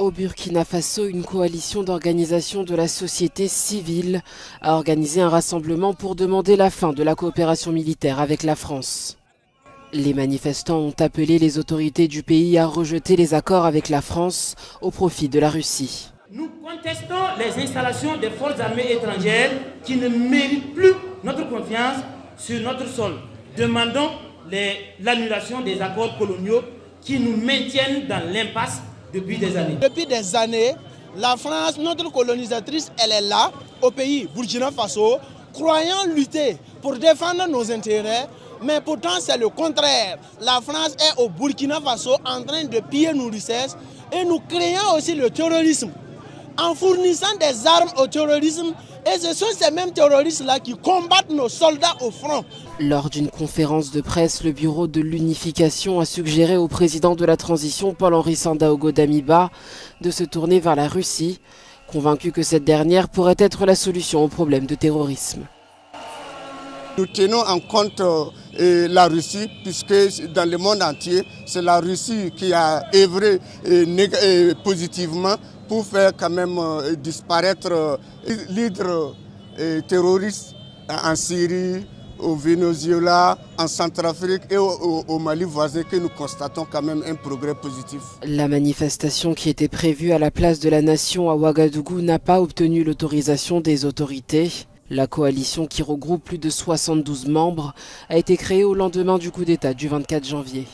Au Burkina Faso, une coalition d'organisations de la société civile a organisé un rassemblement pour demander la fin de la coopération militaire avec la France. Les manifestants ont appelé les autorités du pays à rejeter les accords avec la France au profit de la Russie. Nous contestons les installations des forces armées étrangères qui ne méritent plus notre confiance sur notre sol. Demandons l'annulation des accords coloniaux qui nous maintiennent dans l'impasse depuis des années. Depuis des années, la France, notre colonisatrice, elle est là, au pays Burkina Faso, croyant lutter pour défendre nos intérêts, mais pourtant c'est le contraire. La France est au Burkina Faso en train de piller nos richesses et nous créons aussi le terrorisme en fournissant des armes au terrorisme. Et ce sont ces mêmes terroristes-là qui combattent nos soldats au front. Lors d'une conférence de presse, le Bureau de l'Unification a suggéré au président de la transition, Paul-Henri Sandaogo Damiba, de se tourner vers la Russie, convaincu que cette dernière pourrait être la solution au problème de terrorisme. Nous tenons en compte la Russie, puisque dans le monde entier, c'est la Russie qui a œuvré positivement pour faire quand même disparaître l'hydre terroriste en Syrie, au Venezuela, en Centrafrique et au Mali voisin, que nous constatons quand même un progrès positif. La manifestation qui était prévue à la place de la Nation à Ouagadougou n'a pas obtenu l'autorisation des autorités. La coalition, qui regroupe plus de 72 membres, a été créée au lendemain du coup d'État du 24 janvier.